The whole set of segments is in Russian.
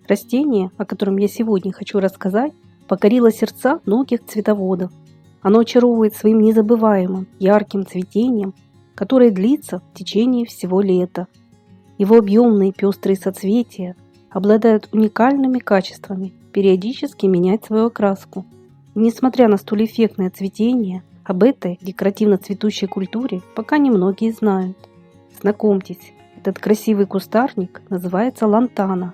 Растение, о котором я сегодня хочу рассказать, покорило сердца многих цветоводов. Оно очаровывает своим незабываемым, ярким цветением, которое длится в течение всего лета. Его объемные пестрые соцветия обладают уникальными качествами периодически менять свою окраску. И несмотря на столь эффектное цветение, об этой декоративно-цветущей культуре пока немногие знают. Знакомьтесь, этот красивый кустарник называется лантана.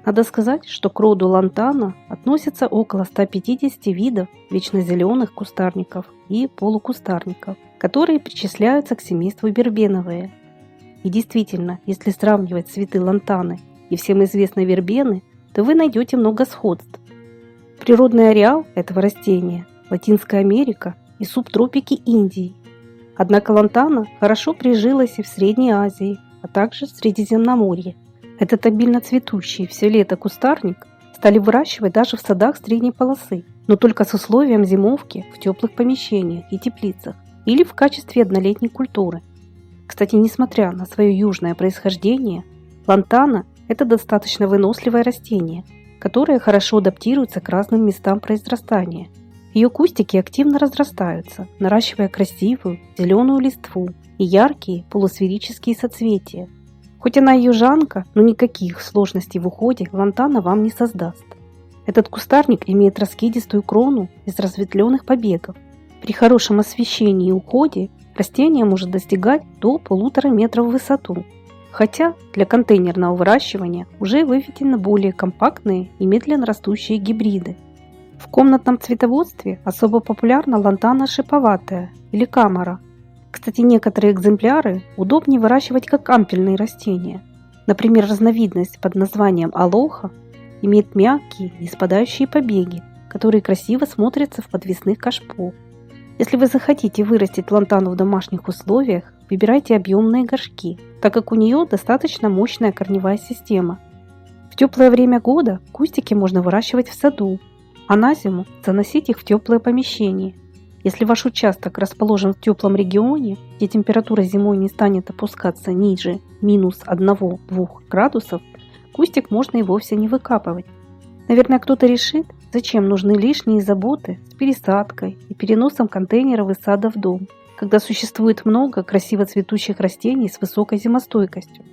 Надо сказать, что к роду лантана относятся около 150 видов вечнозеленых кустарников и полукустарников, которые причисляются к семейству вербеновые. И действительно, если сравнивать цветы лантаны и всем известной вербены, то вы найдете много сходств. Природный ареал этого растения – Латинская Америка и субтропики Индии. Однако лантана хорошо прижилась и в Средней Азии, а также в Средиземноморье. Этот обильно цветущий все лето кустарник стали выращивать даже в садах средней полосы, но только с условием зимовки в теплых помещениях и теплицах или в качестве однолетней культуры. Кстати, несмотря на свое южное происхождение, лантана – это достаточно выносливое растение, которое хорошо адаптируется к разным местам произрастания. Ее кустики активно разрастаются, наращивая красивую зеленую листву и яркие полусферические соцветия. Хоть она и южанка, но никаких сложностей в уходе лантана вам не создаст. Этот кустарник имеет раскидистую крону из разветвленных побегов. При хорошем освещении и уходе растение может достигать до 1,5 метра в высоту, хотя для контейнерного выращивания уже выведены более компактные и медленно растущие гибриды. В комнатном цветоводстве особо популярна лантана шиповатая или камара. Кстати, некоторые экземпляры удобнее выращивать как ампельные растения. Например, разновидность под названием алоха имеет мягкие, не спадающие побеги, которые красиво смотрятся в подвесных кашпо. Если вы захотите вырастить лантану в домашних условиях, выбирайте объемные горшки, так как у нее достаточно мощная корневая система. В теплое время года кустики можно выращивать в саду, а на зиму заносить их в теплое помещение. Если ваш участок расположен в теплом регионе, где температура зимой не станет опускаться ниже минус 1-2 градусов, кустик можно и вовсе не выкапывать. Наверное, кто-то решит, зачем нужны лишние заботы с пересадкой и переносом контейнеров из сада в дом, когда существует много красиво цветущих растений с высокой зимостойкостью.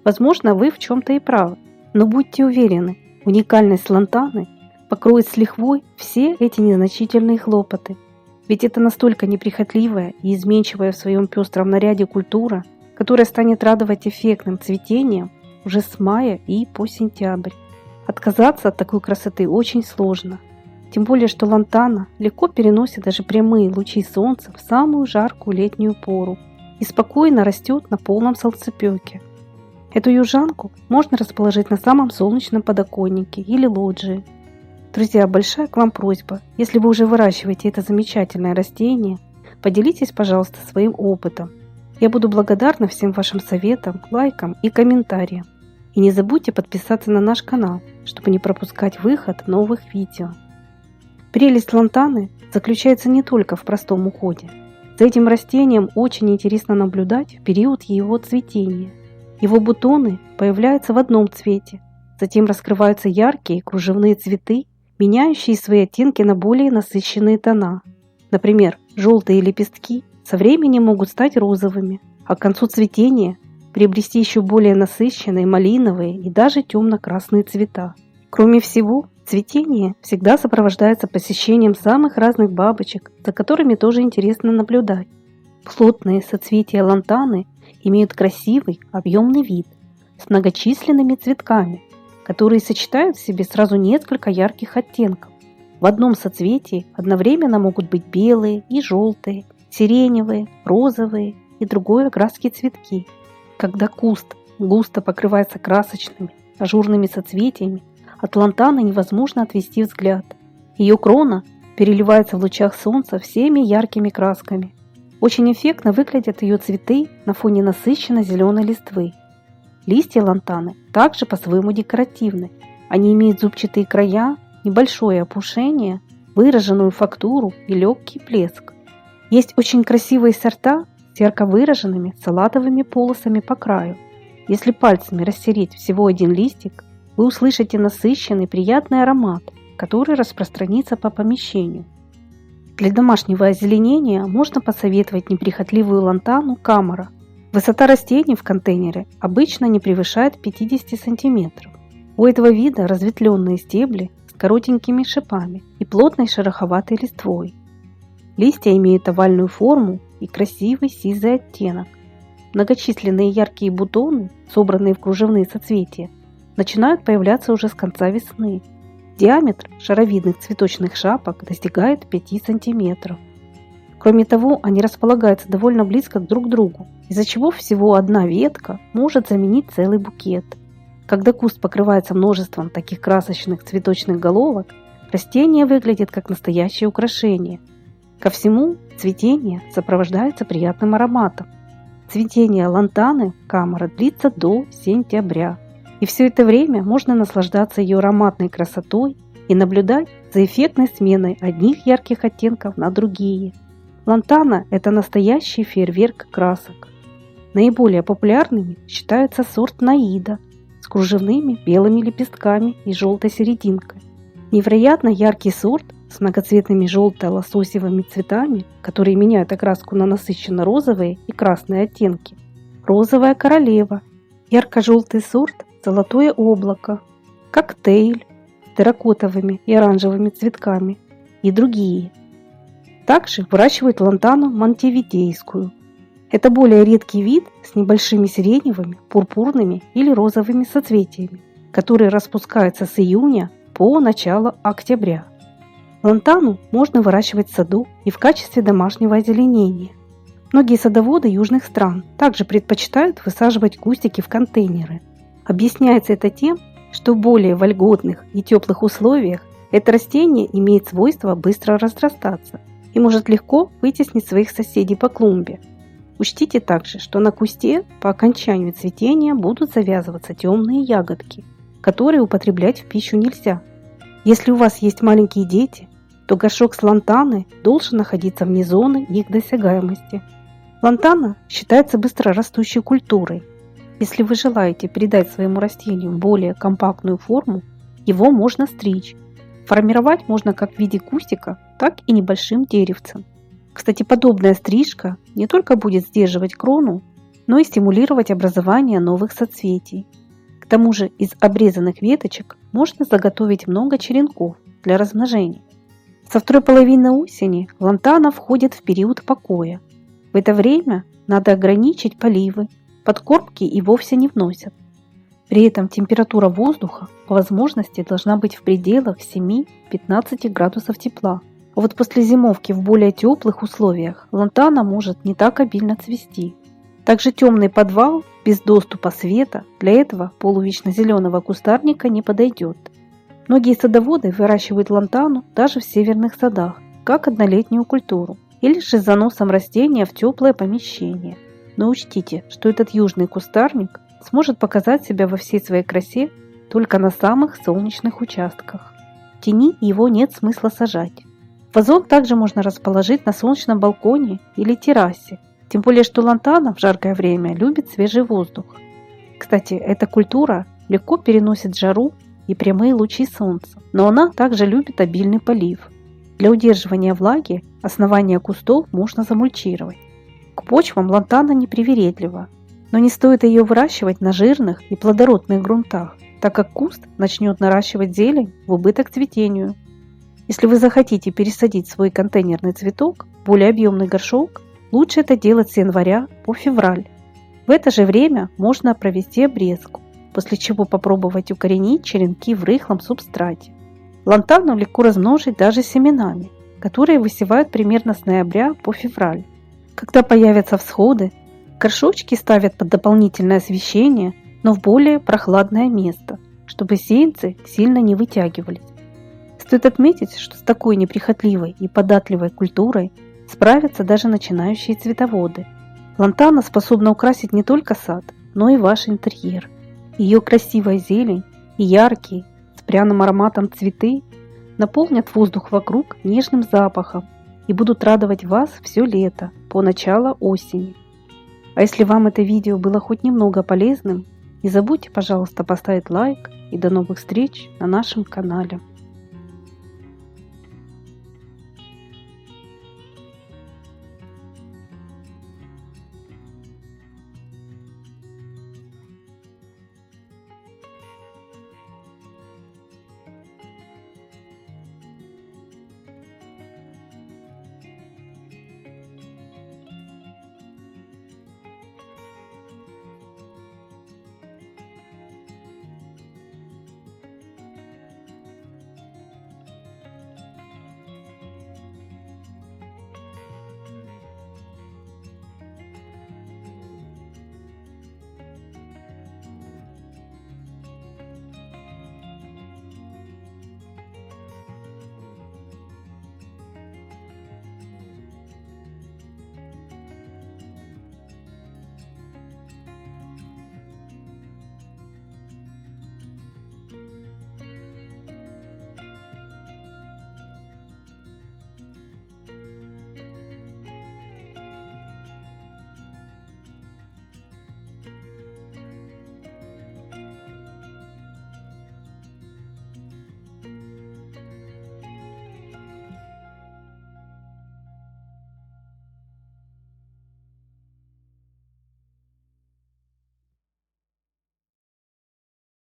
Возможно, вы в чем-то и правы, но будьте уверены, уникальность лантаны покроет с лихвой все эти незначительные хлопоты. Ведь это настолько неприхотливая и изменчивая в своем пестром наряде культура, которая станет радовать эффектным цветением уже с мая и по сентябрь. Отказаться от такой красоты очень сложно. Тем более, что лантана легко переносит даже прямые лучи солнца в самую жаркую летнюю пору и спокойно растет на полном солнцепеке. Эту южанку можно расположить на самом солнечном подоконнике или лоджии. Друзья, большая к вам просьба, если вы уже выращиваете это замечательное растение, поделитесь, пожалуйста, своим опытом. Я буду благодарна всем вашим советам, лайкам и комментариям. И не забудьте подписаться на наш канал, чтобы не пропускать выход новых видео. Прелесть лантаны заключается не только в простом уходе. За этим растением очень интересно наблюдать в период его цветения. Его бутоны появляются в одном цвете, затем раскрываются яркие кружевные цветы, меняющие свои оттенки на более насыщенные тона. Например, желтые лепестки со временем могут стать розовыми, а к концу цветения приобрести еще более насыщенные малиновые и даже темно-красные цвета. Кроме всего, цветение всегда сопровождается посещением самых разных бабочек, за которыми тоже интересно наблюдать. Плотные соцветия лантаны имеют красивый, объемный вид с многочисленными цветками, которые сочетают в себе сразу несколько ярких оттенков. В одном соцветии одновременно могут быть белые и желтые, сиреневые, розовые и другой окраски цветки. Когда куст густо покрывается красочными, ажурными соцветиями, от лантаны невозможно отвести взгляд. Ее крона переливается в лучах солнца всеми яркими красками. Очень эффектно выглядят ее цветы на фоне насыщенно зеленой листвы. Листья лантаны также по-своему декоративны. Они имеют зубчатые края, небольшое опушение, выраженную фактуру и легкий блеск. Есть очень красивые сорта с ярко выраженными салатовыми полосами по краю. Если пальцами растереть всего один листик, вы услышите насыщенный приятный аромат, который распространится по помещению. Для домашнего озеленения можно посоветовать неприхотливую лантану Камара. Высота растений в контейнере обычно не превышает 50 см. У этого вида разветвленные стебли с коротенькими шипами и плотной шероховатой листвой. Листья имеют овальную форму и красивый сизый оттенок. Многочисленные яркие бутоны, собранные в кружевные соцветия, начинают появляться уже с конца весны. Диаметр шаровидных цветочных шапок достигает 5 см. Кроме того, они располагаются довольно близко друг к другу, из-за чего всего одна ветка может заменить целый букет. Когда куст покрывается множеством таких красочных цветочных головок, растение выглядит как настоящее украшение. Ко всему, цветение сопровождается приятным ароматом. Цветение лантаны Камара длится до сентября, и все это время можно наслаждаться ее ароматной красотой и наблюдать за эффектной сменой одних ярких оттенков на другие. Лантана – это настоящий фейерверк красок. Наиболее популярными считаются сорт Наида с кружевными белыми лепестками и желтой серединкой. Невероятно яркий сорт с многоцветными желто-лососевыми цветами, которые меняют окраску на насыщенно-розовые и красные оттенки. Розовая королева, ярко-желтый сорт Золотое облако, коктейль с терракотовыми и оранжевыми цветками и другие. Также выращивают лантану монтевидейскую. Это более редкий вид с небольшими сиреневыми, пурпурными или розовыми соцветиями, которые распускаются с июня по начало октября. Лантану можно выращивать в саду и в качестве домашнего озеленения. Многие садоводы южных стран также предпочитают высаживать кустики в контейнеры. Объясняется это тем, что в более вольготных и теплых условиях это растение имеет свойство быстро разрастаться и может легко вытеснить своих соседей по клумбе. Учтите также, что на кусте по окончанию цветения будут завязываться темные ягодки, которые употреблять в пищу нельзя. Если у вас есть маленькие дети, то горшок с лантаны должен находиться вне зоны их досягаемости. Лантана считается быстрорастущей культурой. Если вы желаете придать своему растению более компактную форму, его можно стричь. Формировать можно как в виде кустика, так и небольшим деревцем. Кстати, подобная стрижка не только будет сдерживать крону, но и стимулировать образование новых соцветий. К тому же из обрезанных веточек можно заготовить много черенков для размножения. Со второй половины осени лантана входит в период покоя. В это время надо ограничить поливы, подкормки и вовсе не вносят. При этом температура воздуха по возможности должна быть в пределах 7-15 градусов тепла. А вот после зимовки в более теплых условиях лантана может не так обильно цвести. Также темный подвал без доступа света для этого полувечно-зеленого кустарника не подойдет. Многие садоводы выращивают лантану даже в северных садах, как однолетнюю культуру, или же с заносом растения в теплое помещение. Но учтите, что этот южный кустарник сможет показать себя во всей своей красе только на самых солнечных участках. В тени его нет смысла сажать. Вазон также можно расположить на солнечном балконе или террасе, тем более что лантана в жаркое время любит свежий воздух. Кстати, эта культура легко переносит жару и прямые лучи солнца, но она также любит обильный полив. Для удерживания влаги основания кустов можно замульчировать. К почвам лантана непривередлива, но не стоит ее выращивать на жирных и плодородных грунтах, так как куст начнет наращивать зелень в убыток цветению. Если вы захотите пересадить свой контейнерный цветок в более объемный горшок, лучше это делать с января по февраль. В это же время можно провести обрезку, после чего попробовать укоренить черенки в рыхлом субстрате. Лантану легко размножить даже семенами, которые высевают примерно с ноября по февраль. Когда появятся всходы, горшочки ставят под дополнительное освещение, но в более прохладное место, чтобы сеянцы сильно не вытягивались. Стоит отметить, что с такой неприхотливой и податливой культурой справятся даже начинающие цветоводы. Лантана способна украсить не только сад, но и ваш интерьер. Ее красивая зелень и яркие, с пряным ароматом цветы наполнят воздух вокруг нежным запахом и будут радовать вас все лето, по начало осени. А если вам это видео было хоть немного полезным, не забудьте, пожалуйста, поставить лайк и до новых встреч на нашем канале.